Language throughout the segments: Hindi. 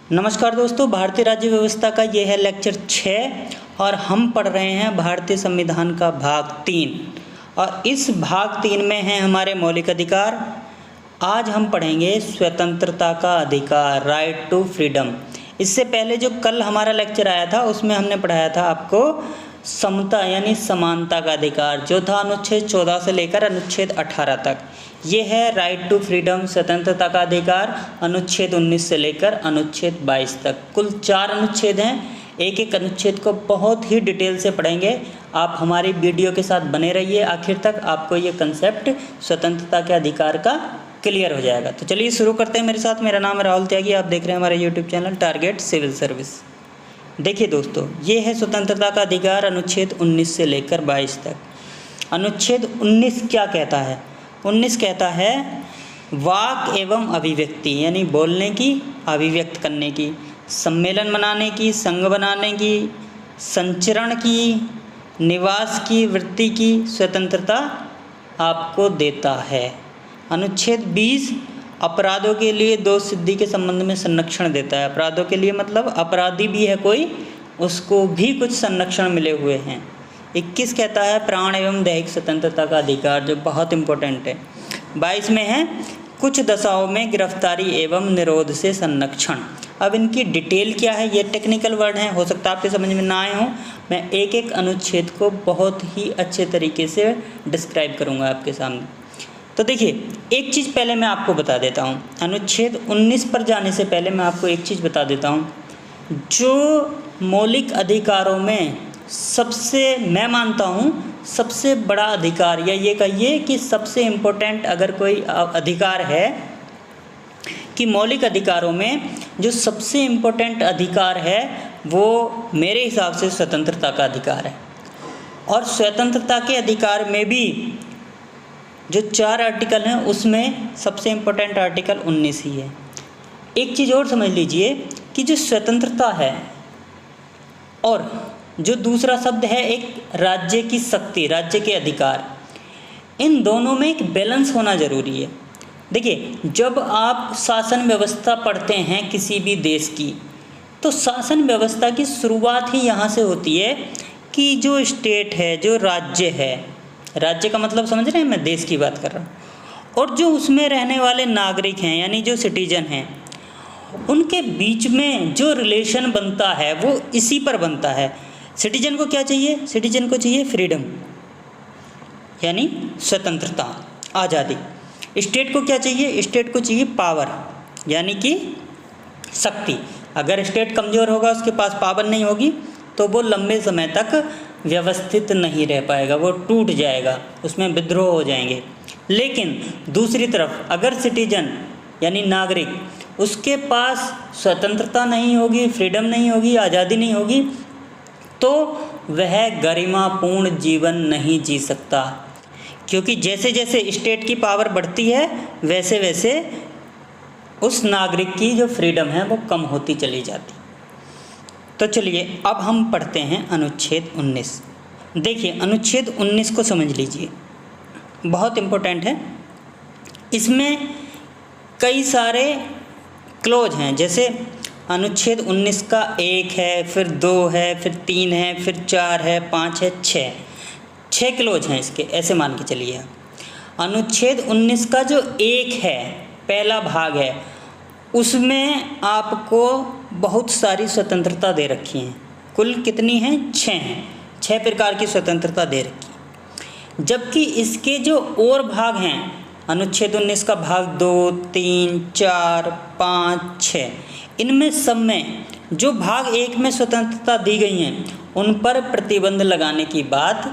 नमस्कार दोस्तों, भारतीय राज्य व्यवस्था का ये है लेक्चर 6 और हम पढ़ रहे हैं भारतीय संविधान का भाग 3 और इस भाग 3 में है हमारे मौलिक अधिकार। आज हम पढ़ेंगे स्वतंत्रता का अधिकार, राइट टू फ्रीडम। इससे पहले जो कल हमारा लेक्चर आया था उसमें हमने पढ़ाया था आपको समता यानी समानता का अधिकार, जो था अनुच्छेद 14 से लेकर अनुच्छेद 18 तक। ये है राइट टू फ्रीडम, स्वतंत्रता का अधिकार, अनुच्छेद 19 से लेकर अनुच्छेद 22 तक। कुल 4 अनुच्छेद हैं। एक एक अनुच्छेद को बहुत ही डिटेल से पढ़ेंगे। आप हमारी वीडियो के साथ बने रहिए आखिर तक, आपको ये कंसेप्ट स्वतंत्रता के अधिकार का क्लियर हो जाएगा। तो चलिए शुरू करते हैं मेरे साथ। मेरा नाम है राहुल त्यागी, आप देख रहे हैं हमारे YouTube channel target civil service. देखिए दोस्तों, ये है स्वतंत्रता का अधिकार, अनुच्छेद 19 से लेकर 22 तक। अनुच्छेद 19 क्या कहता है? 19 कहता है वाक एवं अभिव्यक्ति, यानी बोलने की, अभिव्यक्त करने की, सम्मेलन बनाने की, संघ बनाने की, संचरण की, निवास की, वृत्ति की स्वतंत्रता आपको देता है। अनुच्छेद 20 अपराधों के लिए दोष सिद्धि के संबंध में संरक्षण देता है। अपराधों के लिए मतलब अपराधी भी है कोई, उसको भी कुछ संरक्षण मिले हुए हैं। 21 कहता है प्राण एवं दैहिक स्वतंत्रता का अधिकार, जो बहुत इम्पोर्टेंट है। 22 में है कुछ दशाओं में गिरफ्तारी एवं निरोध से संरक्षण। अब इनकी डिटेल क्या है, ये टेक्निकल वर्ड हैं, हो सकता है आपके समझ में ना आए हों। मैं एक एक अनुच्छेद को बहुत ही अच्छे तरीके से डिस्क्राइब करूँगा आपके सामने। तो देखिए, एक चीज़ पहले मैं आपको बता देता हूँ। अनुच्छेद 19 पर जाने से पहले मैं आपको एक चीज़ बता देता हूँ। जो मौलिक अधिकारों में सबसे, मैं मानता हूँ सबसे बड़ा अधिकार, या ये कहिए कि सबसे इम्पोर्टेंट अगर कोई अधिकार है, कि मौलिक अधिकारों में जो सबसे इम्पोर्टेंट अधिकार है वो मेरे हिसाब से स्वतंत्रता का अधिकार है। और स्वतंत्रता के अधिकार में भी जो 4 आर्टिकल हैं उसमें सबसे इम्पोर्टेंट आर्टिकल 19 ही है। एक चीज़ और समझ लीजिए कि जो स्वतंत्रता है और जो दूसरा शब्द है एक राज्य की शक्ति, राज्य के अधिकार, इन दोनों में एक बैलेंस होना ज़रूरी है। देखिए, जब आप शासन व्यवस्था पढ़ते हैं किसी भी देश की, तो शासन व्यवस्था की शुरुआत ही यहाँ से होती है कि जो स्टेट है, जो राज्य है, राज्य का मतलब समझ रहे हैं, मैं देश की बात कर रहा हूँ, और जो उसमें रहने वाले नागरिक हैं यानी जो सिटीजन हैं, उनके बीच में जो रिलेशन बनता है वो इसी पर बनता है। सिटीजन को क्या चाहिए? सिटीजन को चाहिए फ्रीडम यानी स्वतंत्रता, आज़ादी। स्टेट को क्या चाहिए? स्टेट को चाहिए पावर यानी कि शक्ति। अगर स्टेट कमज़ोर होगा, उसके पास पावर नहीं होगी, तो वो लंबे समय तक व्यवस्थित नहीं रह पाएगा, वो टूट जाएगा, उसमें विद्रोह हो जाएंगे। लेकिन दूसरी तरफ अगर सिटीजन यानी नागरिक, उसके पास स्वतंत्रता नहीं होगी, फ्रीडम नहीं होगी, आज़ादी नहीं होगी, तो वह गरिमापूर्ण जीवन नहीं जी सकता। क्योंकि जैसे जैसे स्टेट की पावर बढ़ती है वैसे वैसे उस नागरिक की जो फ्रीडम है वो कम होती चली जाती। तो चलिए अब हम पढ़ते हैं अनुच्छेद 19। देखिए, अनुच्छेद 19 को समझ लीजिए, बहुत इम्पोर्टेंट है। इसमें कई सारे क्लोज हैं, जैसे अनुच्छेद 19 का 1 है, फिर 2 है, फिर 3 है, फिर 4 है, 5 है, 6 क्लोज हैं इसके, ऐसे मान के चलिए। अनुच्छेद 19 का जो 1 है, पहला भाग है, उसमें आपको बहुत सारी स्वतंत्रता दे रखी हैं। कुल कितनी हैं? 6 हैं। 6 प्रकार की स्वतंत्रता दे रखी है। जबकि इसके जो और भाग हैं, अनुच्छेद 19 का भाग 2, 3, 4, 5, 6, इनमें सब में जो भाग 1 में स्वतंत्रता दी गई हैं उन पर प्रतिबंध लगाने की बात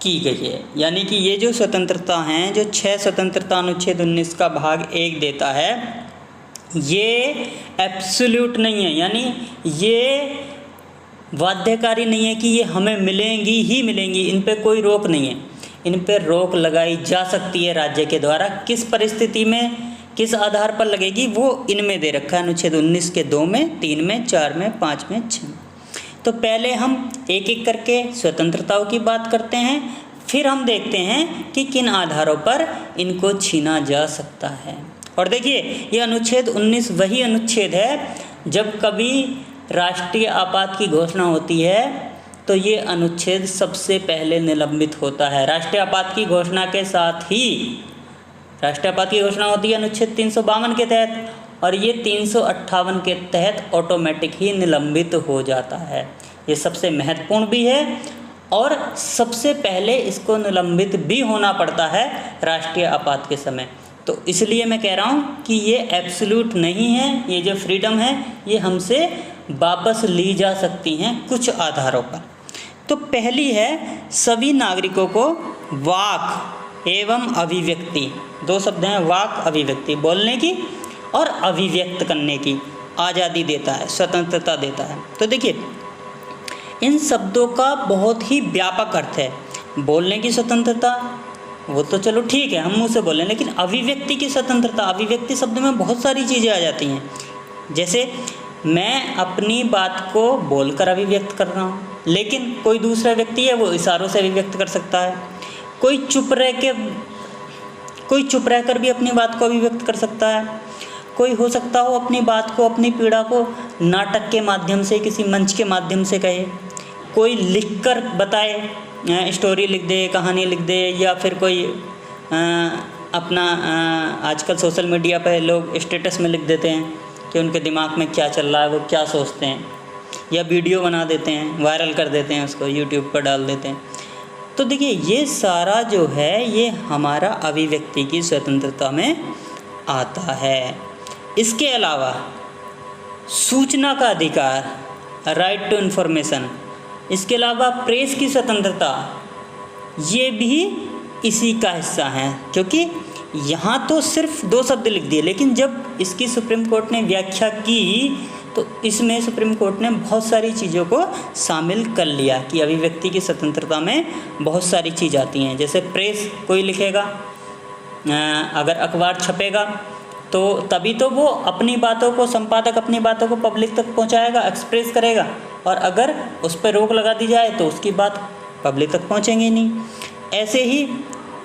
की गई है। यानी कि ये जो स्वतंत्रता हैं, जो 6 स्वतंत्रता अनुच्छेद 19 का भाग 1 देता है, ये एब्सोल्यूट नहीं है, यानी ये बाध्यकारी नहीं है कि ये हमें मिलेंगी ही मिलेंगी, इन पे कोई रोक नहीं है। इन पे रोक लगाई जा सकती है राज्य के द्वारा, किस परिस्थिति में, किस आधार पर लगेगी, वो इनमें दे रखा है अनुच्छेद 19 के 2 में, 3 में, 4 में, 5 में, 6 में। तो पहले हम एक एक करके स्वतंत्रताओं की बात करते हैं, फिर हम देखते हैं कि किन आधारों पर इनको छीना जा सकता है। और देखिए, ये अनुच्छेद 19 वही अनुच्छेद है जब कभी राष्ट्रीय आपात की घोषणा होती है तो ये अनुच्छेद सबसे पहले निलंबित होता है। राष्ट्रीय आपात की घोषणा के साथ ही राष्ट्रीय आपात की घोषणा होती है अनुच्छेद 352 के तहत, और ये 358 के तहत ऑटोमेटिक ही निलंबित हो जाता है। ये सबसे महत्वपूर्ण भी है और सबसे पहले इसको निलंबित भी होना पड़ता है राष्ट्रीय आपात के समय। तो इसलिए मैं कह रहा हूँ कि ये एब्सोल्यूट नहीं है, ये जो फ्रीडम है ये हमसे वापस ली जा सकती हैं कुछ आधारों पर। तो पहली है, सभी नागरिकों को वाक एवं अभिव्यक्ति, दो शब्द हैं, वाक अभिव्यक्ति, बोलने की और अभिव्यक्त करने की आज़ादी देता है, स्वतंत्रता देता है। तो देखिए इन शब्दों का बहुत ही व्यापक अर्थ है। बोलने की स्वतंत्रता वो तो चलो ठीक है, हम मुँह से बोलें, लेकिन अभिव्यक्ति की स्वतंत्रता, अभिव्यक्ति शब्द में बहुत सारी चीज़ें आ जाती हैं। जैसे मैं अपनी बात को बोलकर अभिव्यक्त कर रहा हूँ, लेकिन कोई दूसरा व्यक्ति है वो इशारों से अभिव्यक्त कर सकता है। कोई चुप रहकर भी अपनी बात को अभिव्यक्त कर सकता है। कोई हो सकता हो अपनी बात को, अपनी पीड़ा को नाटक के माध्यम से, किसी मंच के माध्यम से कहे। कोई लिखकर बताए, स्टोरी लिख दे, कहानी लिख दे, या फिर कोई अपना आजकल सोशल मीडिया पर लोग स्टेटस में लिख देते हैं कि उनके दिमाग में क्या चल रहा है, वो क्या सोचते हैं, या वीडियो बना देते हैं, वायरल कर देते हैं, उसको यूट्यूब पर डाल देते हैं। तो देखिए ये सारा जो है ये हमारा अभिव्यक्ति की स्वतंत्रता में आता है। इसके अलावा सूचना का अधिकार, राइट टू इन्फॉर्मेशन, इसके अलावा प्रेस की स्वतंत्रता, ये भी इसी का हिस्सा है। क्योंकि यहाँ तो सिर्फ दो शब्द लिख दिए, लेकिन जब इसकी सुप्रीम कोर्ट ने व्याख्या की तो इसमें सुप्रीम कोर्ट ने बहुत सारी चीज़ों को शामिल कर लिया कि अभिव्यक्ति की स्वतंत्रता में बहुत सारी चीज़ आती हैं। जैसे प्रेस, कोई लिखेगा, अगर अखबार छपेगा तो तभी तो वो अपनी बातों को, संपादक अपनी बातों को पब्लिक तक पहुंचाएगा, एक्सप्रेस करेगा, और अगर उस पर रोक लगा दी जाए तो उसकी बात पब्लिक तक पहुंचेंगी नहीं। ऐसे ही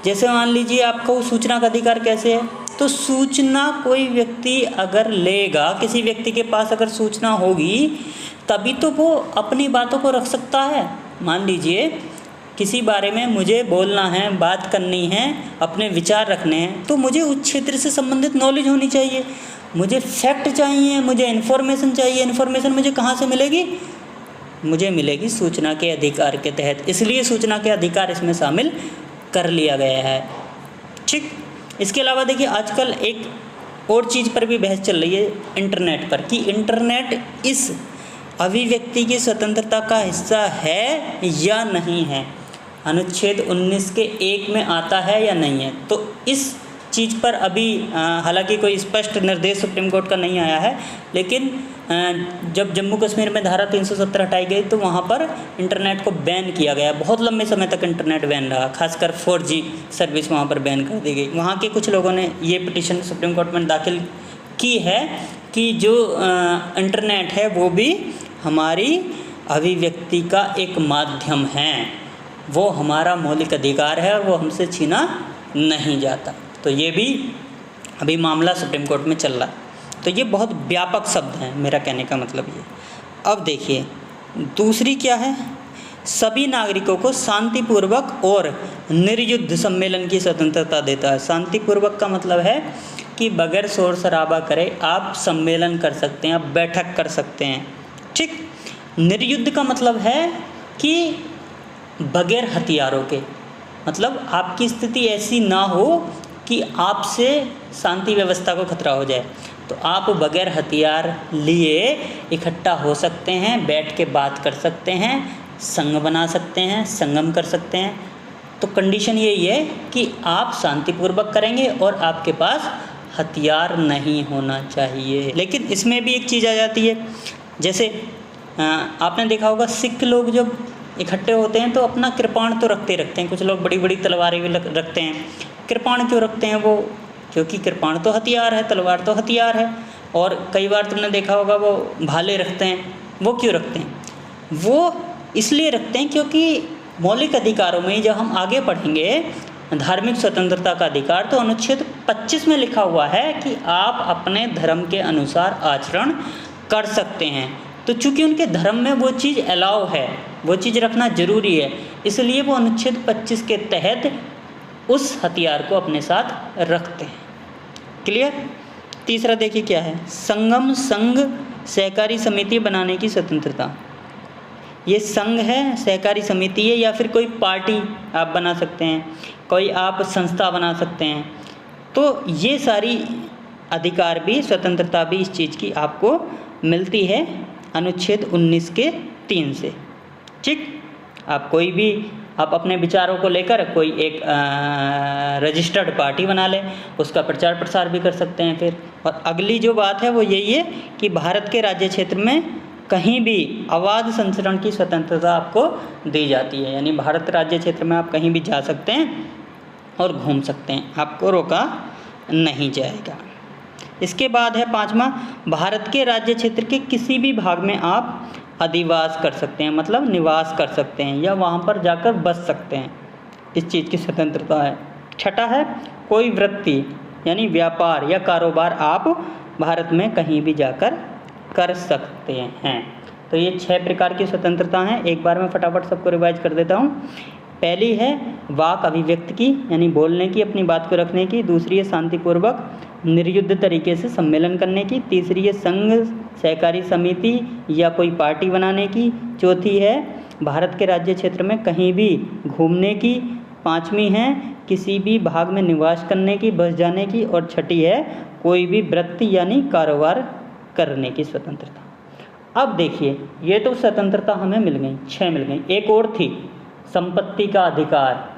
जैसे मान लीजिए आपको सूचना का अधिकार कैसे है, तो सूचना कोई व्यक्ति अगर लेगा, किसी व्यक्ति के पास अगर सूचना होगी तभी तो वो अपनी बातों को रख सकता है। मान लीजिए किसी बारे में मुझे बोलना है, बात करनी है, अपने विचार रखने हैं, तो मुझे उस क्षेत्र से संबंधित नॉलेज होनी चाहिए, मुझे फैक्ट चाहिए, मुझे इन्फॉर्मेशन चाहिए। इन्फॉर्मेशन मुझे कहाँ से मिलेगी? मुझे मिलेगी सूचना के अधिकार के तहत। इसलिए सूचना के अधिकार इसमें शामिल कर लिया गया है। ठीक, इसके अलावा देखिए आजकल एक और चीज़ पर भी बहस चल रही है इंटरनेट पर, कि इंटरनेट इस अभिव्यक्ति की स्वतंत्रता का हिस्सा है या नहीं है, अनुच्छेद 19 के 1 में आता है या नहीं है। तो इस चीज़ पर अभी हालांकि कोई स्पष्ट निर्देश सुप्रीम कोर्ट का नहीं आया है, लेकिन जब जम्मू कश्मीर में धारा 370 हटाई गई तो वहाँ पर इंटरनेट को बैन किया गया। बहुत लंबे समय तक इंटरनेट बैन रहा, खासकर 4G सर्विस वहाँ पर बैन कर दी गई। वहाँ के कुछ लोगों ने ये पिटीशन सुप्रीम कोर्ट में दाखिल की है कि जो इंटरनेट है वो भी हमारी अभिव्यक्ति का एक माध्यम है, वो हमारा मौलिक अधिकार है और वो हमसे छीना नहीं जाता। तो ये भी अभी मामला सुप्रीम कोर्ट में चल रहा है। तो ये बहुत व्यापक शब्द हैं, मेरा कहने का मतलब ये। अब देखिए दूसरी क्या है, सभी नागरिकों को शांतिपूर्वक और निर्युद्ध सम्मेलन की स्वतंत्रता देता है। शांतिपूर्वक का मतलब है कि बगैर शोर शराबा करे आप सम्मेलन कर सकते हैं, आप बैठक कर सकते हैं। ठीक, निर्युद्ध का मतलब है कि बगैर हथियारों के, मतलब आपकी स्थिति ऐसी ना हो कि आपसे शांति व्यवस्था को खतरा हो जाए, तो आप बगैर हथियार लिए इकट्ठा हो सकते हैं, बैठ के बात कर सकते हैं, संघ बना सकते हैं, संगम कर सकते हैं। तो कंडीशन यही है कि आप शांतिपूर्वक करेंगे और आपके पास हथियार नहीं होना चाहिए। लेकिन इसमें भी एक चीज़ आ जाती है, जैसे आपने देखा होगा सिख लोग जब इकट्ठे होते हैं तो अपना कृपाण तो रखते हैं, कुछ लोग बड़ी बड़ी तलवारें भी रखते हैं। कृपाण क्यों रखते हैं वो? क्योंकि कृपाण तो हथियार है, तलवार तो हथियार है। और कई बार तुमने देखा होगा वो भाले रखते हैं। वो क्यों रखते हैं? वो इसलिए रखते हैं क्योंकि मौलिक अधिकारों में जब हम आगे पढ़ेंगे धार्मिक स्वतंत्रता का अधिकार, तो अनुच्छेद 25 में लिखा हुआ है कि आप अपने धर्म के अनुसार आचरण कर सकते हैं। तो चूंकि उनके धर्म में वो चीज़ अलाउ है, वो चीज़ रखना जरूरी है, इसलिए वो अनुच्छेद 25 के तहत उस हथियार को अपने साथ रखते हैं। क्लियर। तीसरा देखिए क्या है, संगम संघ सहकारी समिति बनाने की स्वतंत्रता। ये संघ है, सहकारी समिति है, या फिर कोई पार्टी आप बना सकते हैं, कोई आप संस्था बना सकते हैं। तो ये सारी अधिकार भी, स्वतंत्रता भी इस चीज़ की आपको मिलती है अनुच्छेद 19 के 3 से। ठीक। आप कोई भी, आप अपने विचारों को लेकर कोई एक रजिस्टर्ड पार्टी बना लें, उसका प्रचार प्रसार भी कर सकते हैं फिर। और अगली जो बात है वो यही है कि भारत के राज्य क्षेत्र में कहीं भी आवाज़ संचरण की स्वतंत्रता आपको दी जाती है, यानी भारत राज्य क्षेत्र में आप कहीं भी जा सकते हैं और घूम सकते हैं, आपको रोका नहीं जाएगा। इसके बाद है 5वां, भारत के राज्य क्षेत्र के किसी भी भाग में आप अधिवास कर सकते हैं, मतलब निवास कर सकते हैं या वहाँ पर जाकर बस सकते हैं, इस चीज़ की स्वतंत्रता है। 6ठा है, कोई वृत्ति यानी व्यापार या कारोबार आप भारत में कहीं भी जाकर कर सकते हैं। तो ये 6 प्रकार की स्वतंत्रता हैं। एक बार मैं फटाफट सबको रिवाइज कर देता हूँ। पहली है वाक अभिव्यक्ति की, यानी बोलने की, अपनी बात को रखने की। दूसरी है शांतिपूर्वक निर्युद्ध तरीके से सम्मेलन करने की। तीसरी है संघ सहकारी समिति या कोई पार्टी बनाने की। चौथी है भारत के राज्य क्षेत्र में कहीं भी घूमने की। 5वीं है किसी भी भाग में निवास करने की, बस जाने की। और 6ठी है कोई भी वृत्ति यानी कारोबार करने की स्वतंत्रता। अब देखिए, ये तो स्वतंत्रता हमें मिल गई, 6 मिल गई। एक और थी संपत्ति का अधिकार।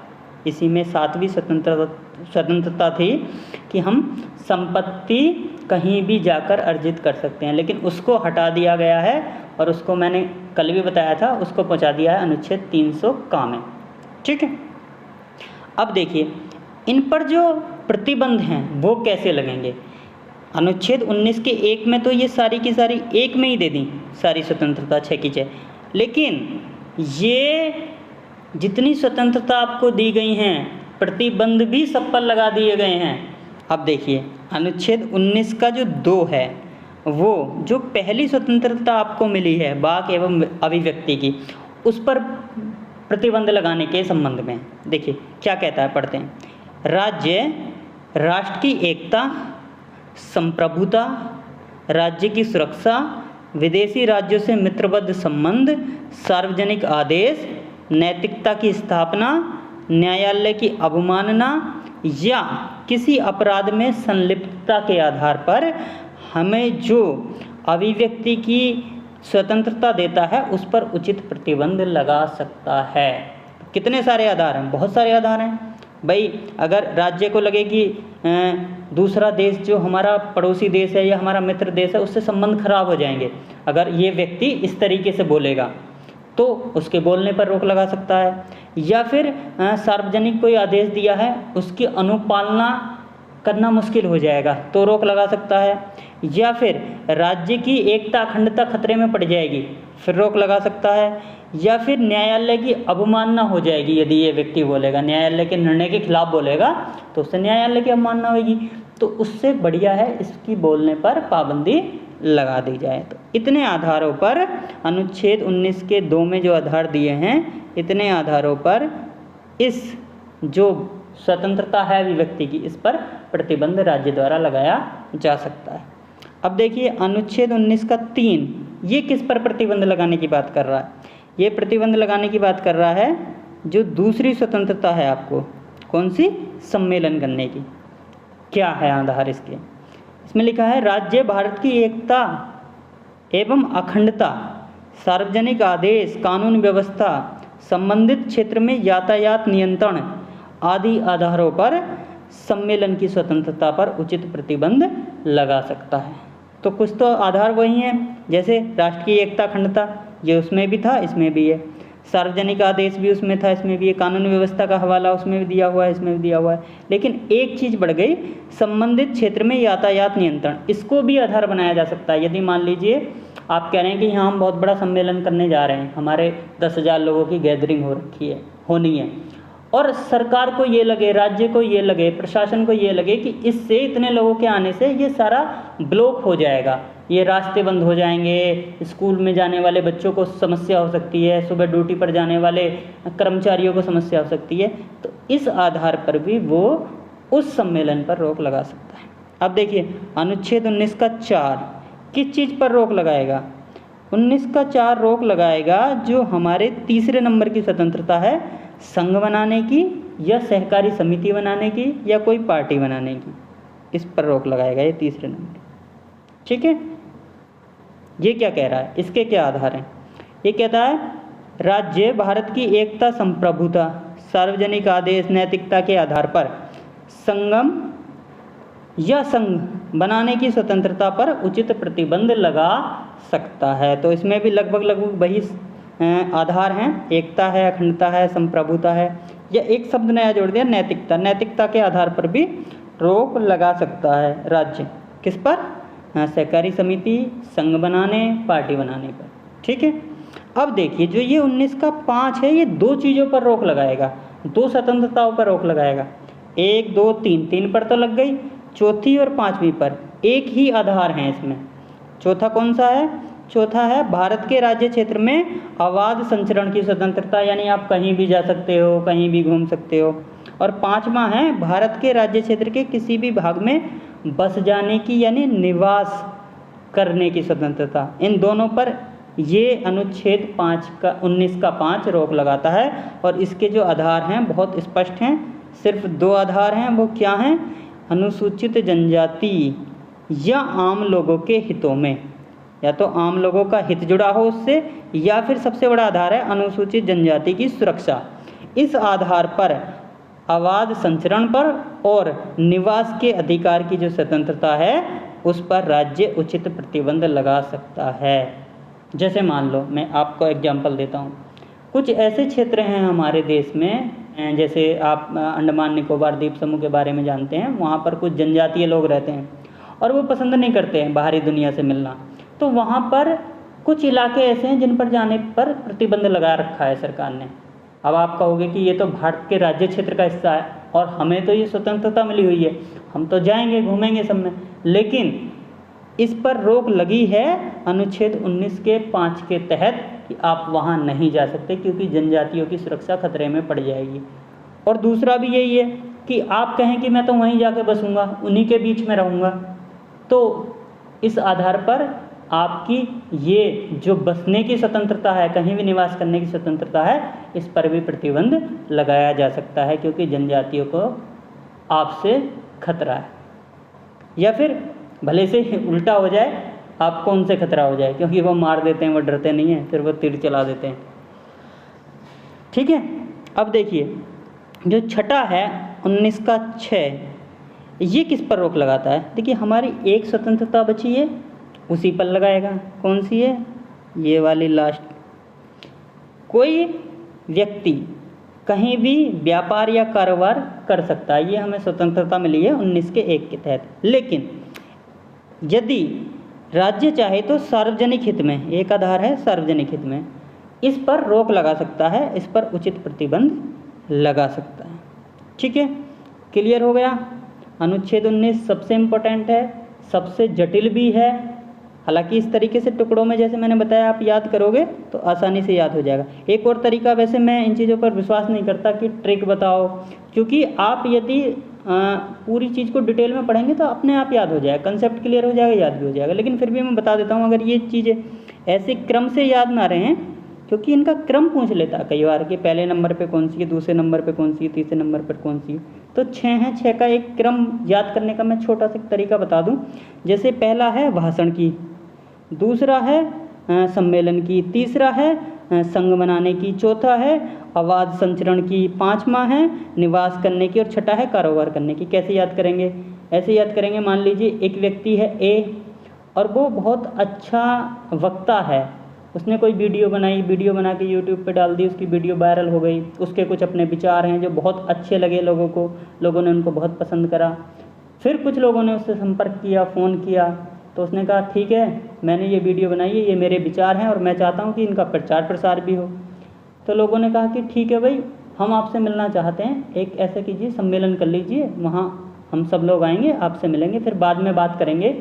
इसी में 7वीं स्वतंत्रता थी कि हम संपत्ति कहीं भी जाकर अर्जित कर सकते हैं, लेकिन उसको हटा दिया गया है और उसको मैंने कल भी बताया था, उसको पहुंचा दिया है अनुच्छेद 300 का में। ठीक है। अब देखिए इन पर जो प्रतिबंध हैं वो कैसे लगेंगे। अनुच्छेद 19 के 1 में तो ये सारी की सारी एक में ही दे दी सारी स्वतंत्रता 6 की 6, लेकिन ये जितनी स्वतंत्रता आपको दी गई हैं प्रतिबंध भी सब पर लगा दिए गए हैं। अब देखिए अनुच्छेद 19 का जो 2 है, वो जो पहली स्वतंत्रता आपको मिली है वाक एवं अभिव्यक्ति की, उस पर प्रतिबंध लगाने के संबंध में देखिए क्या कहता है, पढ़ते हैं। राज्य राष्ट्र की एकता, संप्रभुता, राज्य की सुरक्षा, विदेशी राज्यों से मित्रबद्ध संबंध, सार्वजनिक आदेश, नैतिकता की स्थापना, न्यायालय की अवमानना या किसी अपराध में संलिप्तता के आधार पर हमें जो अभिव्यक्ति की स्वतंत्रता देता है उस पर उचित प्रतिबंध लगा सकता है। कितने सारे आधार हैं, बहुत सारे आधार हैं भाई। अगर राज्य को लगे कि दूसरा देश जो हमारा पड़ोसी देश है या हमारा मित्र देश है उससे संबंध खराब हो जाएंगे, अगर ये व्यक्ति इस तरीके से बोलेगा तो उसके बोलने पर रोक लगा सकता है। या फिर सार्वजनिक कोई आदेश दिया है उसकी अनुपालना करना मुश्किल हो जाएगा तो रोक लगा सकता है। या फिर राज्य की एकता अखंडता खतरे में पड़ जाएगी फिर रोक लगा सकता है। या फिर न्यायालय की अवमानना हो जाएगी, यदि ये व्यक्ति बोलेगा न्यायालय के निर्णय के खिलाफ बोलेगा तो उससे न्यायालय की अवमानना होगी, तो उससे बढ़िया है इसकी बोलने पर पाबंदी लगा दी जाए। तो इतने आधारों पर अनुच्छेद 19 के 2 में जो आधार दिए हैं, इतने आधारों पर इस जो स्वतंत्रता है अभिव्यक्ति की, इस पर प्रतिबंध राज्य द्वारा लगाया जा सकता है। अब देखिए अनुच्छेद 19 का 3, ये किस पर प्रतिबंध लगाने की बात कर रहा है? ये प्रतिबंध लगाने की बात कर रहा है जो दूसरी स्वतंत्रता है आपको, कौन सी? सम्मेलन करने की। क्या है आधार इसके? इसमें लिखा है राज्य भारत की एकता एवं अखंडता, सार्वजनिक आदेश, कानून व्यवस्था, संबंधित क्षेत्र में यातायात नियंत्रण आदि आधारों पर सम्मेलन की स्वतंत्रता पर उचित प्रतिबंध लगा सकता है। तो कुछ तो आधार वही हैं, जैसे राष्ट्र की एकता अखंडता, ये उसमें भी था, इसमें भी है। सार्वजनिक आदेश भी उसमें था, इसमें भी है। कानून व्यवस्था का हवाला उसमें भी दिया हुआ है, इसमें भी दिया हुआ है। लेकिन एक चीज़ बढ़ गई, संबंधित क्षेत्र में यातायात नियंत्रण, इसको भी आधार बनाया जा सकता है। यदि मान लीजिए आप कह रहे हैं कि यहाँ हम बहुत बड़ा सम्मेलन करने जा रहे हैं, हमारे 10,000 लोगों की गैदरिंग हो रखी है, होनी है, और सरकार को ये लगे, राज्य को ये लगे, प्रशासन को ये लगे कि इससे इतने लोगों के आने से ये सारा ब्लॉक हो जाएगा, ये रास्ते बंद हो जाएंगे, स्कूल में जाने वाले बच्चों को समस्या हो सकती है, सुबह ड्यूटी पर जाने वाले कर्मचारियों को समस्या हो सकती है, तो इस आधार पर भी वो उस सम्मेलन पर रोक लगा सकता है। अब देखिए अनुच्छेद 19 का 4 किस चीज़ पर रोक लगाएगा? 19 का 4 रोक लगाएगा जो हमारे तीसरे नंबर की स्वतंत्रता है, संघ बनाने की या सहकारी समिति बनाने की या कोई पार्टी बनाने की, इस पर रोक लगाएगा ये तीसरे नंबर। ठीक है, ये क्या कह रहा है, इसके क्या आधार हैं? ये कहता है राज्य भारत की एकता, संप्रभुता, सार्वजनिक आदेश, नैतिकता के आधार पर संगम या संघ बनाने की स्वतंत्रता पर उचित प्रतिबंध लगा सकता है। तो इसमें भी लगभग वही आधार हैं, एकता है, अखंडता है, संप्रभुता है, या एक शब्द नया जोड़ दिया नैतिकता। नैतिकता के आधार पर भी रोक लगा सकता है राज्य, किस पर? सहकारी समिति, संघ बनाने, पार्टी बनाने पर। ठीक है, अब देखिए जो ये 19 का 5 है, ये 2 चीज़ों पर रोक लगाएगा, 2 स्वतंत्रताओं पर रोक लगाएगा। 1, 2, 3 पर तो लग गई, चौथी और 5वीं पर एक ही आधार है इसमें। चौथा कौन सा है? चौथा है भारत के राज्य क्षेत्र में अबाध संचरण की स्वतंत्रता, यानी आप कहीं भी जा सकते हो, कहीं भी घूम सकते हो। और 5वां है भारत के राज्य क्षेत्र के किसी भी भाग में बस जाने की यानी निवास करने की स्वतंत्रता। इन दोनों पर ये अनुच्छेद 19 का 5 रोक लगाता है। और इसके जो आधार हैं बहुत स्पष्ट हैं, सिर्फ 2 आधार हैं। वो क्या हैं? अनुसूचित जनजाति या आम लोगों के हितों में, या तो आम लोगों का हित जुड़ा हो उससे, या फिर सबसे बड़ा आधार है अनुसूचित जनजाति की सुरक्षा। इस आधार पर अबाध संचरण पर और निवास के अधिकार की जो स्वतंत्रता है उस पर राज्य उचित प्रतिबंध लगा सकता है। जैसे मान लो मैं आपको एग्जाम्पल देता हूँ, कुछ ऐसे क्षेत्र हैं हमारे देश में, जैसे आप अंडमान निकोबार द्वीप समूह के बारे में जानते हैं, वहाँ पर कुछ जनजातीय लोग रहते हैं और वो पसंद नहीं करते हैं बाहरी दुनिया से मिलना। तो वहाँ पर कुछ इलाके ऐसे हैं जिन पर जाने पर प्रतिबंध लगा रखा है सरकार ने। अब आप कहोगे कि ये तो भारत के राज्य क्षेत्र का हिस्सा है और हमें तो ये स्वतंत्रता मिली हुई है, हम तो जाएंगे घूमेंगे सब में, लेकिन इस पर रोक लगी है अनुच्छेद 19 के 5 के तहत कि आप वहाँ नहीं जा सकते क्योंकि जनजातियों की सुरक्षा खतरे में पड़ जाएगी। और दूसरा भी यही है कि आप कहें कि मैं तो वहीं जाके बसूँगा, उन्हीं के बीच में रहूँगा, तो इस आधार पर आपकी ये जो बसने की स्वतंत्रता है, कहीं भी निवास करने की स्वतंत्रता है, इस पर भी प्रतिबंध लगाया जा सकता है क्योंकि जनजातियों को आपसे खतरा है। या फिर भले से उल्टा हो जाए, आपको उनसे खतरा हो जाए क्योंकि वो मार देते हैं, वो डरते नहीं हैं, फिर वो तीर चला देते हैं। ठीक है, अब देखिए जो छठा है 19 का 6, ये किस पर रोक लगाता है? देखिए हमारी एक स्वतंत्रता बची है, उसी पर लगाएगा। कौन सी है? ये वाली लास्ट। कोई व्यक्ति कहीं भी व्यापार या कारोबार कर सकता है, ये हमें स्वतंत्रता मिली है 19 के 1 के तहत। लेकिन यदि राज्य चाहे तो सार्वजनिक हित में, एक आधार है सार्वजनिक हित में, इस पर रोक लगा सकता है, इस पर उचित प्रतिबंध लगा सकता है। ठीक है, क्लियर हो गया? अनुच्छेद 19 सबसे इम्पोर्टेंट है, सबसे जटिल भी है। हालांकि इस तरीके से टुकड़ों में जैसे मैंने बताया आप याद करोगे तो आसानी से याद हो जाएगा। एक और तरीका, वैसे मैं इन चीज़ों पर विश्वास नहीं करता कि ट्रिक बताओ, क्योंकि आप यदि पूरी चीज़ को डिटेल में पढ़ेंगे तो अपने आप याद हो जाएगा, कंसेप्ट क्लियर हो जाएगा, याद भी हो जाएगा। लेकिन फिर भी मैं बता देता हूँ, अगर ये चीज़ें ऐसे क्रम से याद ना रहें, क्योंकि इनका क्रम पूछ लेता है कई बार कि पहले नंबर पे कौन सी है, दूसरे नंबर पे कौन सी है, तीसरे नंबर पर कौन सी है। तो 6 हैं, 6 का एक क्रम याद करने का मैं छोटा सा तरीका बता दूं। जैसे पहला है भाषण की, दूसरा है सम्मेलन की, तीसरा है संघ बनाने की, चौथा है आवाज़ संचरण की, 5वां है निवास करने की और छठा है कारोबार करने की। कैसे याद करेंगे? ऐसे याद करेंगे, मान लीजिए एक व्यक्ति है ए और वो बहुत अच्छा वक्ता है, उसने कोई वीडियो बनाई, वीडियो बना के यूट्यूब पे डाल दी, उसकी वीडियो वायरल हो गई, उसके कुछ अपने विचार हैं जो बहुत अच्छे लगे लोगों को, लोगों ने उनको बहुत पसंद करा। फिर कुछ लोगों ने उससे संपर्क किया, फ़ोन किया, तो उसने कहा ठीक है मैंने ये वीडियो बनाई है, ये मेरे विचार हैं और मैं चाहता हूँ कि इनका प्रचार प्रसार भी हो। तो लोगों ने कहा कि ठीक है भाई, हम आपसे मिलना चाहते हैं, एक ऐसा कीजिए सम्मेलन कर लीजिए, वहाँ हम सब लोग आएंगे, आपसे मिलेंगे, फिर बाद में बात करेंगे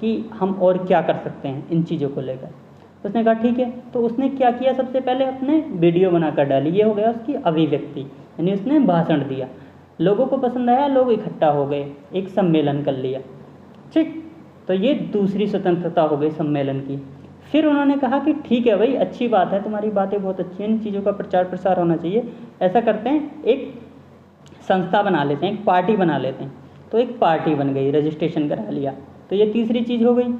कि हम और क्या कर सकते हैं इन चीज़ों को लेकर। उसने कहा ठीक है, तो उसने क्या किया, सबसे पहले अपने वीडियो बनाकर डाली, ये हो गया उसकी अभिव्यक्ति, यानी उसने भाषण दिया, लोगों को पसंद आया, लोग इकट्ठा हो गए, एक सम्मेलन कर लिया, ठीक। तो ये दूसरी स्वतंत्रता हो गई सम्मेलन की। फिर उन्होंने कहा कि ठीक है भाई, अच्छी बात है, तुम्हारी बातें बहुत अच्छी हैं, इन चीज़ों का प्रचार प्रसार होना चाहिए, ऐसा करते हैं एक संस्था बना लेते हैं, एक पार्टी बना लेते हैं। तो एक पार्टी बन गई, रजिस्ट्रेशन करा लिया। तो ये तीसरी चीज़ हो गई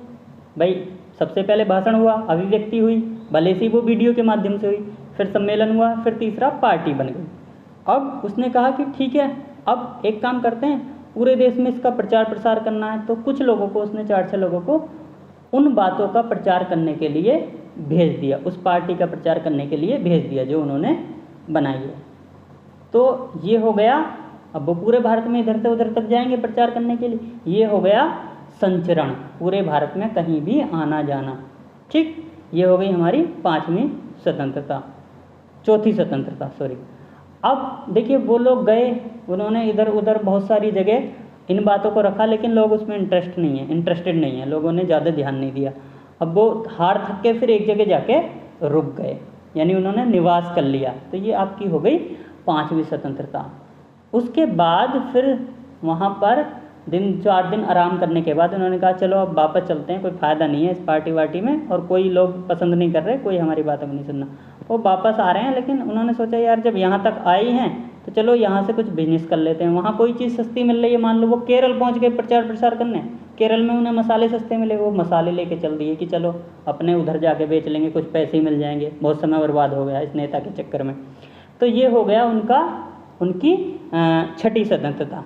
भाई। सबसे पहले भाषण हुआ, अभिव्यक्ति हुई, भले से वो वीडियो के माध्यम से हुई, फिर सम्मेलन हुआ, फिर तीसरा पार्टी बन गई। अब उसने कहा कि ठीक है, अब एक काम करते हैं, पूरे देश में इसका प्रचार प्रसार करना है। तो कुछ लोगों को उसने 4-6 लोगों को उन बातों का प्रचार करने के लिए भेज दिया, उस पार्टी का प्रचार करने के लिए भेज दिया जो उन्होंने बनाई है। तो ये हो गया, अब वो पूरे भारत में इधर से उधर तक जाएंगे प्रचार करने के लिए। ये हो गया संचरण, पूरे भारत में कहीं भी आना जाना, ठीक। ये हो गई हमारी 5वीं स्वतंत्रता, 4थी स्वतंत्रता, सॉरी। अब देखिए, वो लोग गए, उन्होंने इधर उधर बहुत सारी जगह इन बातों को रखा, लेकिन लोग उसमें इंटरेस्टेड नहीं है, लोगों ने ज़्यादा ध्यान नहीं दिया। अब वो हार थक के फिर एक जगह जाके रुक गए, यानी उन्होंने निवास कर लिया। तो ये आपकी हो गई 5वीं स्वतंत्रता। उसके बाद फिर वहाँ पर 4 दिन आराम करने के बाद उन्होंने कहा चलो अब वापस चलते हैं, कोई फ़ायदा नहीं है इस पार्टी वार्टी में, और कोई लोग पसंद नहीं कर रहे, कोई हमारी बातों को नहीं सुनना। वो वापस आ रहे हैं, लेकिन उन्होंने सोचा यार जब यहाँ तक आए हैं तो चलो यहाँ से कुछ बिजनेस कर लेते हैं। वहाँ कोई चीज़ सस्ती मिल रही है, मान लो वो केरल पहुँच गए प्रचार प्रसार करने, केरल में उन्हें मसाले सस्ते मिले, वो मसाले लेके चल दिए कि चलो अपने उधर जाके बेच लेंगे, कुछ पैसे ही मिल जाएंगे। बहुत समय बर्बाद हो गया इस नेता के चक्कर में। तो ये हो गया उनकी 6ठी स्वतंत्रता।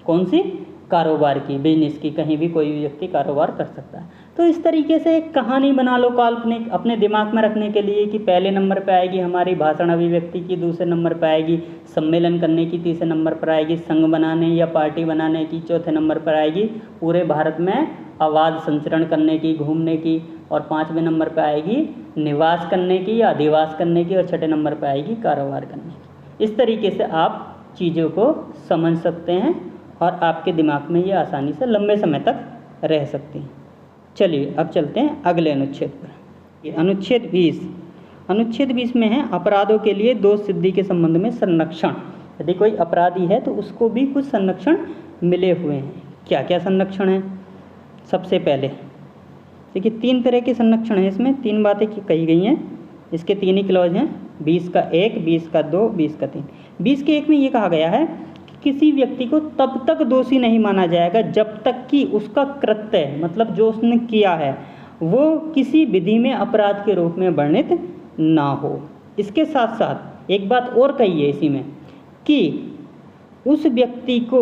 कौन सी? कारोबार की, बिजनेस की, कहीं भी कोई भी व्यक्ति कारोबार कर सकता है। तो इस तरीके से एक कहानी बना लो काल्पनिक अपने दिमाग में रखने के लिए कि पहले नंबर पे आएगी हमारी भाषण अभिव्यक्ति की, दूसरे नंबर पे आएगी सम्मेलन करने की, तीसरे नंबर पर आएगी संघ बनाने या पार्टी बनाने की, चौथे नंबर पर आएगी पूरे भारत में आवाज़ संचरण करने की, घूमने की, और 5वें नंबर पर आएगी निवास करने की या अधिवास करने की, और 6ठे नंबर पर आएगी कारोबार करने की। इस तरीके से आप चीज़ों को समझ सकते हैं और आपके दिमाग में ये आसानी से लंबे समय तक रह सकती हैं। चलिए अब चलते हैं अगले अनुच्छेद पर। अनुच्छेद 20। अनुच्छेद 20 में है अपराधों के लिए दोष सिद्धि के संबंध में संरक्षण। यदि कोई अपराधी है तो उसको भी कुछ संरक्षण मिले हुए हैं। क्या क्या संरक्षण है? सबसे पहले देखिए 3 तरह के संरक्षण हैं, इसमें 3 बातें कही गई हैं, इसके 3 ही क्लॉज हैं, 20 का 1, 20 का 2, 20 का 3। 20 के 1 में ये कहा गया है किसी व्यक्ति को तब तक दोषी नहीं माना जाएगा जब तक कि उसका कृत्य, मतलब जो उसने किया है, वो किसी विधि में अपराध के रूप में वर्णित ना हो। इसके साथ साथ एक बात और कही है इसी में कि उस व्यक्ति को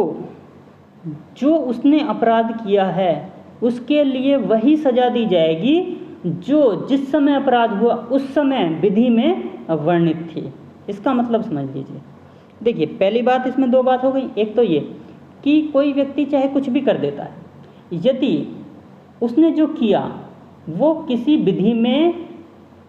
जो उसने अपराध किया है उसके लिए वही सजा दी जाएगी जो जिस समय अपराध हुआ उस समय विधि में वर्णित थी। इसका मतलब समझ लीजिए। देखिए पहली बात, इसमें 2 बात हो गई। एक तो ये कि कोई व्यक्ति चाहे कुछ भी कर देता है, यदि उसने जो किया वो किसी विधि में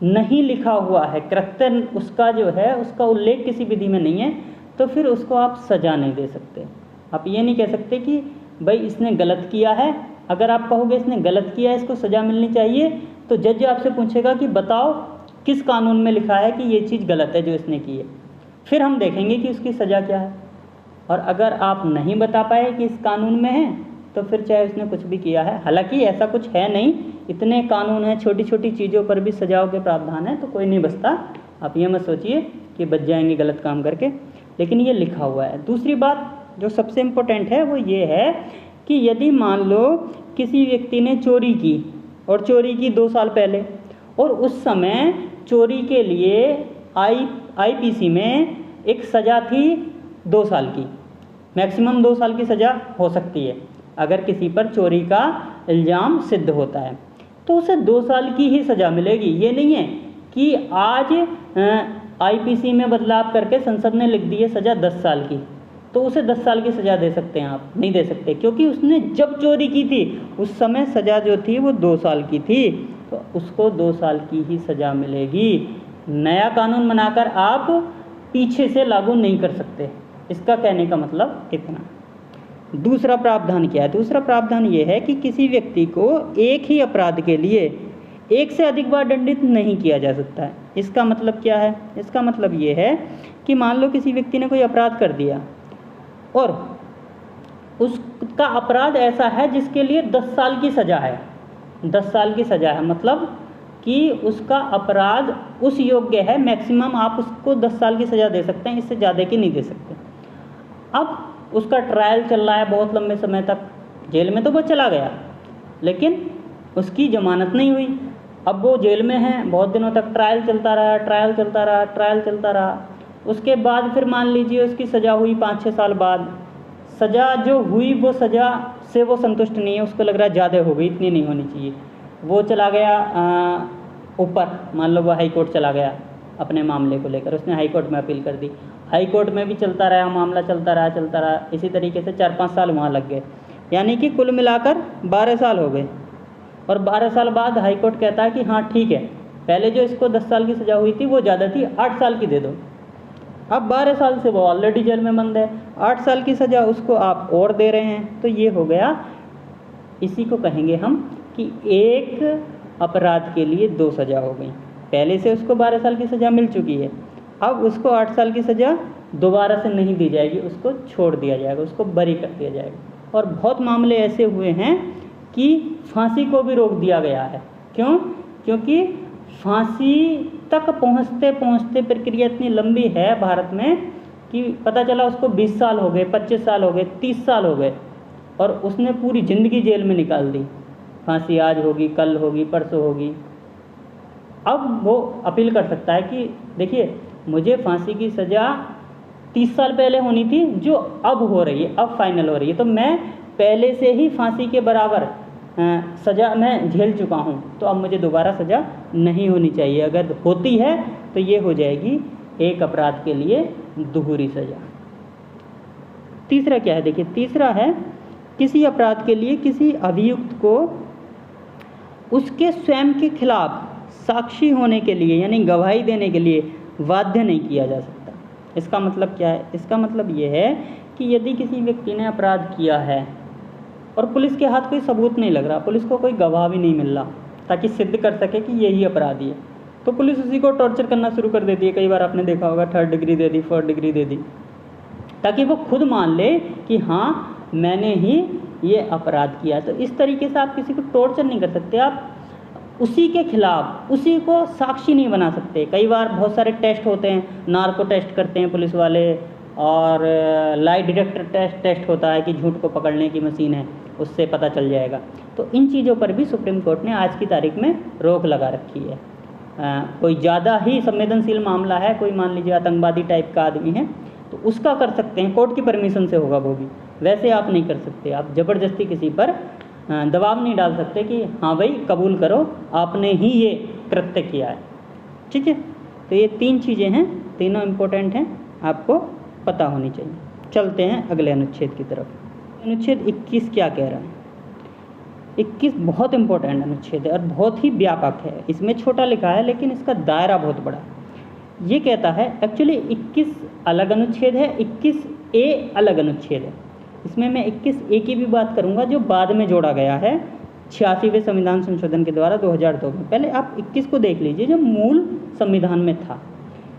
नहीं लिखा हुआ है, कृत्य उसका जो है उसका उल्लेख किसी विधि में नहीं है, तो फिर उसको आप सज़ा नहीं दे सकते। आप ये नहीं कह सकते कि भाई इसने गलत किया है। अगर आप कहोगे इसने गलत किया है, इसको सज़ा मिलनी चाहिए, तो जज आपसे पूछेगा कि बताओ किस कानून में लिखा है कि ये चीज़ गलत है जो इसने की है। फिर हम देखेंगे कि उसकी सज़ा क्या है। और अगर आप नहीं बता पाए कि इस कानून में है, तो फिर चाहे उसने कुछ भी किया है, हालांकि ऐसा कुछ है नहीं, इतने कानून हैं, छोटी छोटी चीज़ों पर भी सजाओं के प्रावधान है, तो कोई नहीं बचता। आप ये मत सोचिए कि बच जाएंगे गलत काम करके, लेकिन ये लिखा हुआ है। दूसरी बात जो सबसे इम्पोर्टेंट है वो ये है कि यदि मान लो किसी व्यक्ति ने चोरी की, और चोरी की 2 साल पहले, और उस समय चोरी के लिए आईपीसी में एक सज़ा थी 2 साल की, मैक्सिमम 2 साल की सज़ा हो सकती है अगर किसी पर चोरी का इल्ज़ाम सिद्ध होता है, तो उसे 2 साल की ही सज़ा मिलेगी। ये नहीं है कि आज आईपीसी में बदलाव करके संसद ने लिख दी है सज़ा 10 साल की, तो उसे 10 साल की सज़ा दे सकते हैं आप? नहीं दे सकते, क्योंकि उसने जब चोरी की थी उस समय सज़ा जो थी वो 2 साल की थी, तो उसको 2 साल की ही सज़ा मिलेगी। नया कानून बनाकर आप पीछे से लागू नहीं कर सकते। इसका कहने का मतलब इतना। दूसरा प्रावधान क्या है? दूसरा प्रावधान ये है कि किसी व्यक्ति को एक ही अपराध के लिए एक से अधिक बार दंडित नहीं किया जा सकता है। इसका मतलब क्या है? इसका मतलब ये है कि मान लो किसी व्यक्ति ने कोई अपराध कर दिया और उसका अपराध ऐसा है जिसके लिए 10 साल की सज़ा है। 10 साल की सज़ा है मतलब कि उसका अपराध उस योग्य है, मैक्सिमम आप उसको 10 साल की सज़ा दे सकते हैं, इससे ज़्यादा की नहीं दे सकते। अब उसका ट्रायल चल रहा है बहुत लंबे समय तक, जेल में तो वो चला गया लेकिन उसकी जमानत नहीं हुई। अब वो जेल में है, बहुत दिनों तक ट्रायल चलता रहा। उसके बाद फिर मान लीजिए उसकी सज़ा हुई 5-6 साल बाद। सज़ा जो हुई वो सज़ा से वो संतुष्ट नहीं है, उसको लग रहा है ज़्यादा हो गई, इतनी नहीं होनी चाहिए। वो चला गया ऊपर, मान लो वो हाई कोर्ट चला गया अपने मामले को लेकर, उसने हाई कोर्ट में अपील कर दी। हाई कोर्ट में भी चलता रहा मामला, चलता रहा। इसी तरीके से 4-5 साल वहाँ लग गए, यानी कि कुल मिलाकर 12 साल हो गए। और 12 साल बाद हाई कोर्ट कहता है कि हाँ ठीक है, पहले जो इसको 10 साल की सज़ा हुई थी वो ज़्यादा थी, 8 साल की दे दो। अब 12 साल से वो ऑलरेडी जेल में बंद है, 8 साल की सज़ा उसको आप और दे रहे हैं, तो ये हो गया, इसी को कहेंगे हम कि एक अपराध के लिए 2 सज़ा हो गई। पहले से उसको 12 साल की सज़ा मिल चुकी है, अब उसको 8 साल की सज़ा दोबारा से नहीं दी जाएगी, उसको छोड़ दिया जाएगा, उसको बरी कर दिया जाएगा। और बहुत मामले ऐसे हुए हैं कि फांसी को भी रोक दिया गया है। क्यों? क्योंकि फांसी तक पहुँचते प्रक्रिया इतनी लंबी है भारत में कि पता चला उसको 20 साल हो गए, 25 साल हो गए, 30 साल हो गए और उसने पूरी ज़िंदगी जेल में निकाल दी। फांसी आज होगी, कल होगी, परसों होगी। अब वो अपील कर सकता है कि देखिए मुझे फांसी की सज़ा 30 साल पहले होनी थी, जो अब हो रही है, अब फाइनल हो रही है, तो मैं पहले से ही फांसी के बराबर सज़ा मैं झेल चुका हूँ, तो अब मुझे दोबारा सज़ा नहीं होनी चाहिए। अगर होती है तो ये हो जाएगी एक अपराध के लिए दोहरी सज़ा। तीसरा क्या है? देखिए तीसरा है किसी अपराध के लिए किसी अभियुक्त को उसके स्वयं के खिलाफ साक्षी होने के लिए यानी गवाही देने के लिए बाध्य नहीं किया जा सकता। इसका मतलब क्या है? इसका मतलब ये है कि यदि किसी व्यक्ति ने अपराध किया है और पुलिस के हाथ कोई सबूत नहीं लग रहा, पुलिस को कोई गवाह भी नहीं मिल रहा ताकि सिद्ध कर सके कि यही अपराधी है, तो पुलिस उसी को टॉर्चर करना शुरू कर देती है। कई बार आपने देखा होगा 3rd डिग्री दे दी, 4th डिग्री दे दी, ताकि वो खुद मान ले कि हाँ मैंने ही ये अपराध किया। तो इस तरीके से आप किसी को टॉर्चर नहीं कर सकते, आप उसी के खिलाफ उसी को साक्षी नहीं बना सकते। कई बार बहुत सारे टेस्ट होते हैं, नार्को टेस्ट करते हैं पुलिस वाले, और लाई डिटेक्टर टेस्ट होता है कि झूठ को पकड़ने की मशीन है, उससे पता चल जाएगा। तो इन चीज़ों पर भी सुप्रीम कोर्ट ने आज की तारीख में रोक लगा रखी है। कोई ज़्यादा ही संवेदनशील मामला है, कोई मान लीजिए आतंकवादी टाइप का आदमी है, तो उसका कर सकते हैं, कोर्ट की परमिशन से होगा वो भी, वैसे आप नहीं कर सकते। आप ज़बरदस्ती किसी पर दबाव नहीं डाल सकते कि हाँ भाई कबूल करो आपने ही ये कृत्य किया है। ठीक है, तो ये 3 चीज़ें हैं, तीनों इम्पोर्टेंट हैं, आपको पता होनी चाहिए। चलते हैं अगले अनुच्छेद की तरफ। अनुच्छेद 21 क्या कह रहा है? 21 बहुत इम्पोर्टेंट अनुच्छेद है और बहुत ही व्यापक है। इसमें छोटा लिखा है लेकिन इसका दायरा बहुत बड़ा है। ये कहता है, एक्चुअली 21 अलग अनुच्छेद है, 21A अलग अनुच्छेद है। इसमें मैं 21A की भी बात करूंगा जो बाद में जोड़ा गया है 86वें संविधान संशोधन के द्वारा 2002 में। पहले आप 21 को देख लीजिए जो मूल संविधान में था।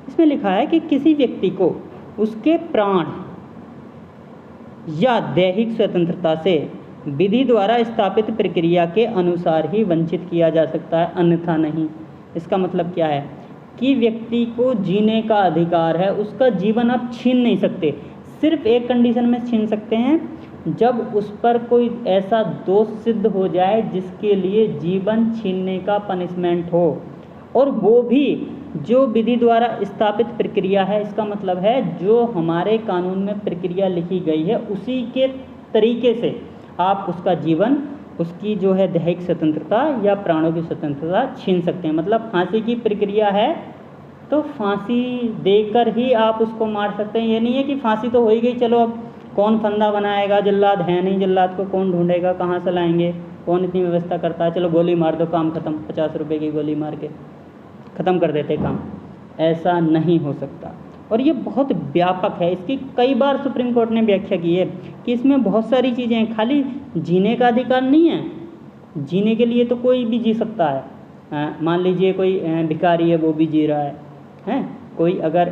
इसमें लिखा है कि किसी व्यक्ति को उसके प्राण या दैहिक स्वतंत्रता से विधि द्वारा स्थापित प्रक्रिया के अनुसार ही वंचित किया जा सकता है, अन्यथा नहीं। इसका मतलब क्या है कि व्यक्ति को जीने का अधिकार है, उसका जीवन आप छीन नहीं सकते। सिर्फ एक कंडीशन में छीन सकते हैं, जब उस पर कोई ऐसा दोष सिद्ध हो जाए जिसके लिए जीवन छीनने का पनिशमेंट हो, और वो भी जो विधि द्वारा स्थापित प्रक्रिया है। इसका मतलब है जो हमारे कानून में प्रक्रिया लिखी गई है उसी के तरीके से आप उसका जीवन, उसकी जो है दैहिक स्वतंत्रता या प्राणों की स्वतंत्रता छीन सकते हैं। मतलब फांसी की प्रक्रिया है तो फांसी देकर ही आप उसको मार सकते हैं। ये नहीं है कि फांसी तो हो ही गई, चलो अब कौन फंदा बनाएगा, जल्लाद है नहीं, जल्लाद को कौन ढूंढेगा, कहाँ से लाएंगे, कौन इतनी व्यवस्था करता है, चलो गोली मार दो, काम ख़त्म, 50 रुपये की गोली मार के ख़त्म कर देते काम। ऐसा नहीं हो सकता। और ये बहुत व्यापक है। इसकी कई बार सुप्रीम कोर्ट ने व्याख्या की है कि इसमें बहुत सारी चीज़ें हैं, खाली जीने का अधिकार नहीं है। जीने के लिए तो कोई भी जी सकता है। मान लीजिए कोई भिखारी है, वो भी जी रहा है। कोई अगर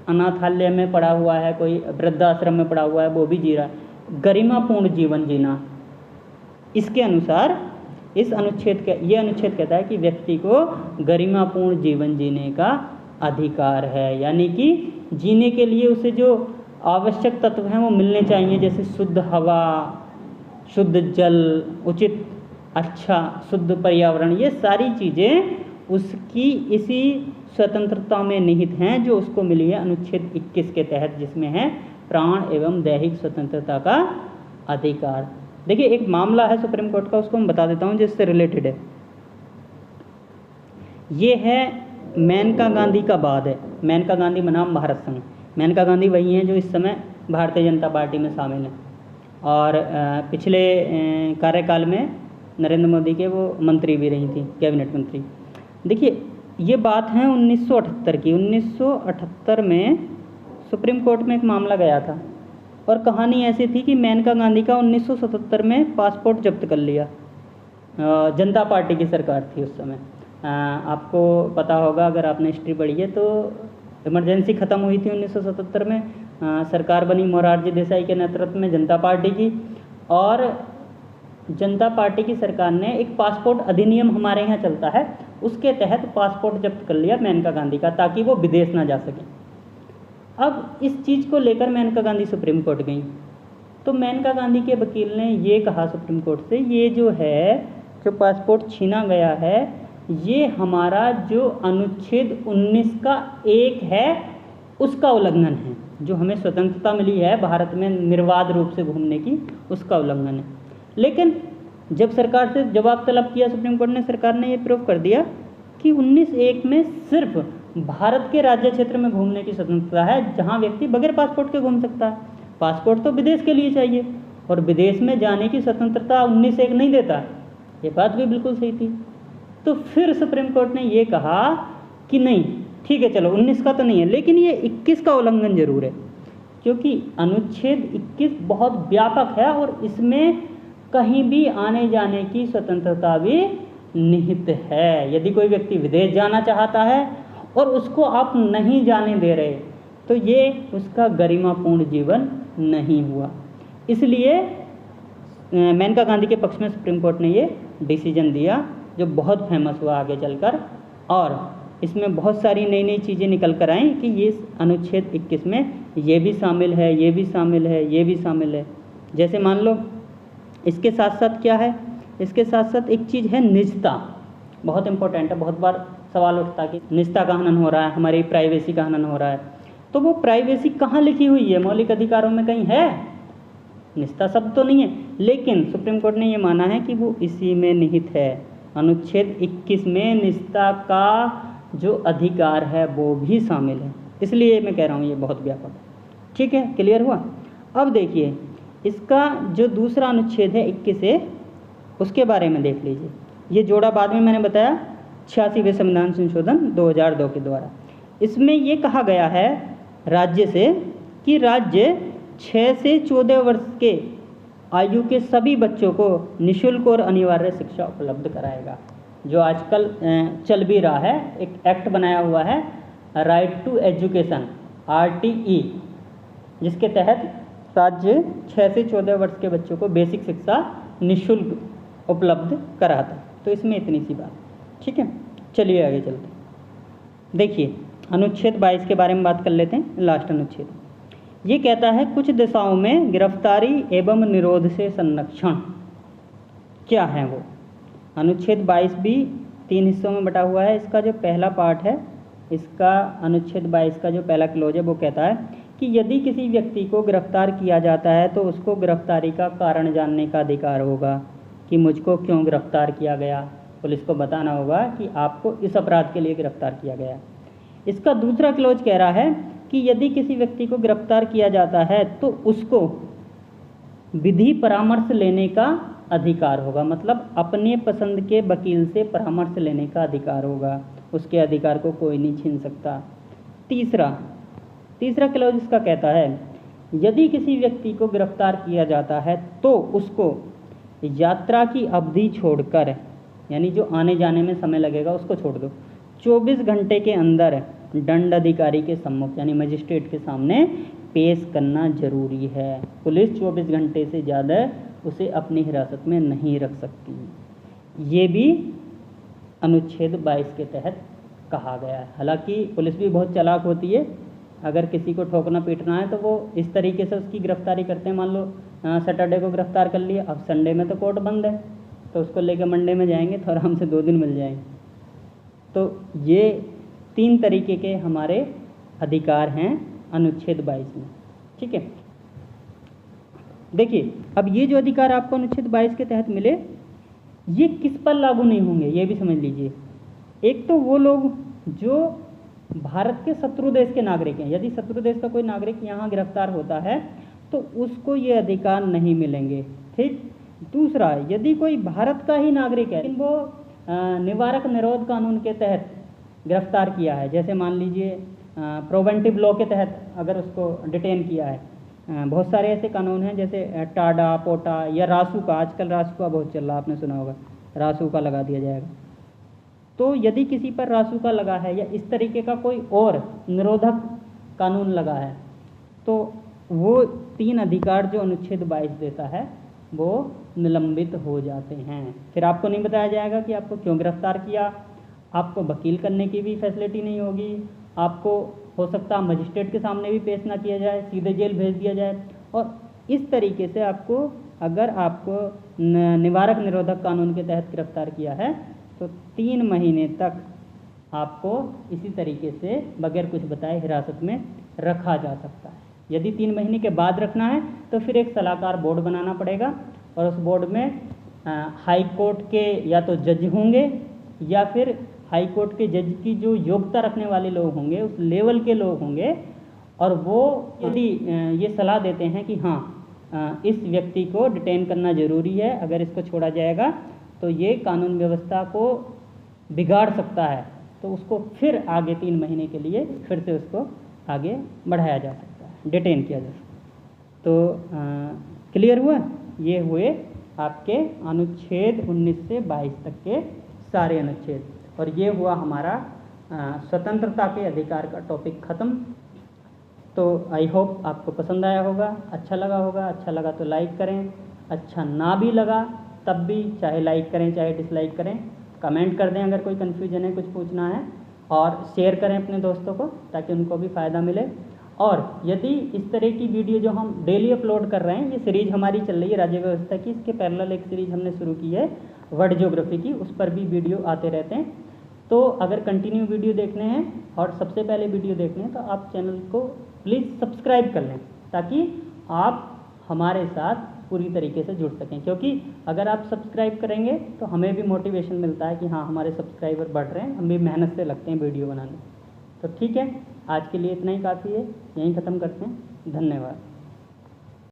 अनाथालय में पड़ा हुआ है, कोई वृद्धाश्रम में पड़ा हुआ है, वो भी जी रहा है। गरिमापूर्ण जीवन जीना, इसके अनुसार ये अनुच्छेद कहता है कि व्यक्ति को गरिमापूर्ण जीवन जीने का अधिकार है। यानी कि जीने के लिए उसे जो आवश्यक तत्व हैं वो मिलने चाहिए, जैसे शुद्ध हवा, शुद्ध जल, उचित शुद्ध पर्यावरण। ये सारी चीज़ें उसकी इसी स्वतंत्रता में निहित हैं जो उसको मिली है अनुच्छेद 21 के तहत, जिसमें है प्राण एवं दैहिक स्वतंत्रता का अधिकार। देखिए एक मामला है सुप्रीम कोर्ट का, उसको मैं बता देता हूँ जिससे रिलेटेड है। ये है मेनका गांधी का वाद है। मेनका गांधी बनाम भारत संघ। मेनका गांधी वही हैं जो इस समय भारतीय जनता पार्टी में शामिल हैं और पिछले कार्यकाल में नरेंद्र मोदी के वो मंत्री भी रही थी, कैबिनेट मंत्री। देखिए ये बात है 1978 की। 1978 में सुप्रीम कोर्ट में एक मामला गया था और कहानी ऐसी थी कि मेनका गांधी का 1977 में पासपोर्ट जब्त कर लिया। जनता पार्टी की सरकार थी उस समय। आपको पता होगा अगर आपने हिस्ट्री पढ़ी है तो इमरजेंसी ख़त्म हुई थी 1977 में। सरकार बनी मोरारजी देसाई के नेतृत्व में जनता पार्टी की, और जनता पार्टी की सरकार ने एक पासपोर्ट अधिनियम हमारे यहाँ चलता है, उसके तहत पासपोर्ट जब्त कर लिया मेनका गांधी का, ताकि वो विदेश ना जा सके। अब इस चीज़ को लेकर मेनका गांधी सुप्रीम कोर्ट गई तो मेनका गांधी के वकील ने ये कहा सुप्रीम कोर्ट से, ये जो है जो पासपोर्ट छीना गया है ये हमारा जो अनुच्छेद 19 का 1 है उसका उल्लंघन है। जो हमें स्वतंत्रता मिली है भारत में निर्बाध रूप से घूमने की, उसका उल्लंघन है। लेकिन जब सरकार से जवाब तलब किया सुप्रीम कोर्ट ने, सरकार ने ये प्रूव कर दिया कि 19(1) में सिर्फ भारत के राज्य क्षेत्र में घूमने की स्वतंत्रता है, जहाँ व्यक्ति बगैर पासपोर्ट के घूम सकता है। पासपोर्ट तो विदेश के लिए चाहिए और विदेश में जाने की स्वतंत्रता 19(1) नहीं देता। ये बात भी बिल्कुल सही थी। तो फिर सुप्रीम कोर्ट ने ये कहा कि नहीं ठीक है, चलो 19 का तो नहीं है, लेकिन ये 21 का उल्लंघन जरूर है, क्योंकि अनुच्छेद 21 बहुत व्यापक है और इसमें कहीं भी आने जाने की स्वतंत्रता भी निहित है। यदि कोई व्यक्ति विदेश जाना चाहता है और उसको आप नहीं जाने दे रहे तो ये उसका गरिमापूर्ण जीवन नहीं हुआ। इसलिए मेनका गांधी के पक्ष में सुप्रीम कोर्ट ने ये डिसीजन दिया, जो बहुत फेमस हुआ आगे चलकर, और इसमें बहुत सारी नई नई चीज़ें निकल कर आई कि ये अनुच्छेद 21 में ये भी शामिल है, ये भी शामिल है, ये भी शामिल है। जैसे मान लो इसके साथ साथ क्या है, इसके साथ साथ एक चीज़ है निजता, बहुत इंपॉर्टेंट है। बहुत बार सवाल उठता है कि निजता का हनन हो रहा है, हमारी प्राइवेसी का हनन हो रहा है, तो वो प्राइवेसी कहाँ लिखी हुई है? मौलिक अधिकारों में कहीं है? निजता शब्द तो नहीं है, लेकिन सुप्रीम कोर्ट ने ये माना है कि वो इसी में निहित है। अनुच्छेद 21 में निजता का जो अधिकार है वो भी शामिल है। इसलिए मैं कह रहा हूँ ये बहुत व्यापक है। ठीक है, क्लियर हुआ? अब देखिए इसका जो दूसरा अनुच्छेद है 21 है, उसके बारे में देख लीजिए। ये जोड़ा बाद में मैंने बताया 86वें संविधान संशोधन 2002 के द्वारा। इसमें ये कहा गया है राज्य से कि राज्य 6 से 14 वर्ष के आयु के सभी बच्चों को निःशुल्क और अनिवार्य शिक्षा उपलब्ध कराएगा। जो आजकल चल भी रहा है, एक एक्ट बनाया हुआ है राइट टू एजुकेशन RTE, जिसके तहत राज्य 6 से 14 वर्ष के बच्चों को बेसिक शिक्षा निःशुल्क उपलब्ध कराता। तो इसमें इतनी सी बात। ठीक है, चलिए आगे चलते। देखिए अनुच्छेद 22 के बारे में बात कर लेते हैं। लास्ट अनुच्छेद ये कहता है कुछ दिशाओं में गिरफ्तारी एवं निरोध से संरक्षण। क्या है वो? अनुच्छेद 22 भी 3 हिस्सों में बटा हुआ है। इसका जो पहला पार्ट है, इसका अनुच्छेद 22 का जो पहला क्लोज है वो कहता है कि यदि किसी व्यक्ति को गिरफ्तार किया जाता है तो उसको गिरफ्तारी का कारण जानने का अधिकार होगा कि मुझको क्यों गिरफ्तार किया गया। पुलिस को बताना होगा कि आपको इस अपराध के लिए गिरफ्तार किया गया। इसका दूसरा क्लोज कह रहा है कि यदि किसी व्यक्ति को गिरफ्तार किया जाता है तो उसको विधि परामर्श लेने का अधिकार होगा, मतलब अपने पसंद के वकील से परामर्श लेने का अधिकार होगा। उसके अधिकार को कोई नहीं छीन सकता। तीसरा क्लॉज इसका कहता है, यदि किसी व्यक्ति को गिरफ्तार किया जाता है तो उसको यात्रा की अवधि छोड़कर, यानी जो आने जाने में समय लगेगा उसको छोड़ दो, 24 घंटे के अंदर दंड अधिकारी के सम्मुख यानी मजिस्ट्रेट के सामने पेश करना जरूरी है। पुलिस 24 घंटे से ज़्यादा उसे अपनी हिरासत में नहीं रख सकती। ये भी अनुच्छेद 22 के तहत कहा गया है। हालांकि पुलिस भी बहुत चालाक होती है, अगर किसी को ठोकना पीटना है तो वो इस तरीके से उसकी गिरफ्तारी करते हैं। मान लो सैटरडे को गिरफ्तार कर लिया, अब संडे में तो कोर्ट बंद है, तो उसको लेकर मंडे में जाएंगे तो आराम से 2 दिन मिल जाएंगे। तो ये 3 तरीके के हमारे अधिकार हैं अनुच्छेद 22 में। ठीक है, देखिए अब ये जो अधिकार आपको अनुच्छेद 22 के तहत मिले, ये किस पर लागू नहीं होंगे ये भी समझ लीजिए। एक तो वो लोग जो भारत के शत्रु देश के नागरिक हैं, यदि शत्रु देश का कोई नागरिक यहाँ गिरफ्तार होता है तो उसको ये अधिकार नहीं मिलेंगे। ठीक, दूसरा, यदि कोई भारत का ही नागरिक है लेकिन वो निवारक निरोध कानून के तहत गिरफ्तार किया है, जैसे मान लीजिए प्रोवेंटिव लॉ के तहत अगर उसको डिटेन किया है, बहुत सारे ऐसे कानून हैं जैसे टाडा, पोटा या रासुका, आजकल रासुका बहुत चल रहा, आपने सुना होगा, रासुका लगा दिया जाएगा। तो यदि किसी पर रासुका लगा है या इस तरीके का कोई और निरोधक कानून लगा है तो वो 3 अधिकार जो अनुच्छेद 22 देता है वो निलंबित हो जाते हैं। फिर आपको नहीं बताया जाएगा कि आपको क्यों गिरफ्तार किया, आपको वकील करने की भी फैसिलिटी नहीं होगी, आपको हो सकता है मजिस्ट्रेट के सामने भी पेश ना किया जाए, सीधे जेल भेज दिया जाए। और इस तरीके से आपको, अगर आपको निवारक निरोधक कानून के तहत गिरफ्तार किया है तो 3 महीने तक आपको इसी तरीके से बगैर कुछ बताए हिरासत में रखा जा सकता है। यदि 3 महीने के बाद रखना है तो फिर एक सलाहकार बोर्ड बनाना पड़ेगा और उस बोर्ड में हाई कोर्ट के या तो जज होंगे या फिर हाई कोर्ट के जज की जो योग्यता रखने वाले लोग होंगे, उस लेवल के लोग होंगे, और वो यदि ये सलाह देते हैं कि हाँ इस व्यक्ति को डिटेन करना ज़रूरी है, अगर इसको छोड़ा जाएगा तो ये कानून व्यवस्था को बिगाड़ सकता है, तो उसको फिर आगे 3 महीने के लिए फिर से उसको आगे बढ़ाया जा सकता है, डिटेन किया जा सकता है। तो क्लियर हुआ? ये हुए आपके अनुच्छेद 19 से 22 तक के सारे अनुच्छेद, और ये हुआ हमारा स्वतंत्रता के अधिकार का टॉपिक ख़त्म। तो आई होप आपको पसंद आया होगा, अच्छा लगा होगा। अच्छा लगा तो लाइक करें, अच्छा ना भी लगा तब भी चाहे लाइक करें चाहे डिसलाइक करें, कमेंट कर दें अगर कोई कन्फ्यूजन है, कुछ पूछना है, और शेयर करें अपने दोस्तों को ताकि उनको भी फ़ायदा मिले। और यदि इस तरह की वीडियो जो हम डेली अपलोड कर रहे हैं, ये सीरीज़ हमारी चल रही है राज्य व्यवस्था की, इसके पैरेलल एक सीरीज़ हमने शुरू की है वर्ल्ड ज्योग्राफी की, उस पर भी वीडियो आते रहते हैं। तो अगर कंटिन्यू वीडियो देखने हैं और सबसे पहले वीडियो देखने हैं तो आप चैनल को प्लीज़ सब्सक्राइब कर लें ताकि आप हमारे साथ पूरी तरीके से जुड़ सकें, क्योंकि अगर आप सब्सक्राइब करेंगे तो हमें भी मोटिवेशन मिलता है कि हाँ हमारे सब्सक्राइबर बढ़ रहे हैं, हम भी मेहनत से लगते हैं वीडियो बनाने। तो ठीक है, आज के लिए इतना ही काफ़ी है, यहीं ख़त्म करते हैं। धन्यवाद।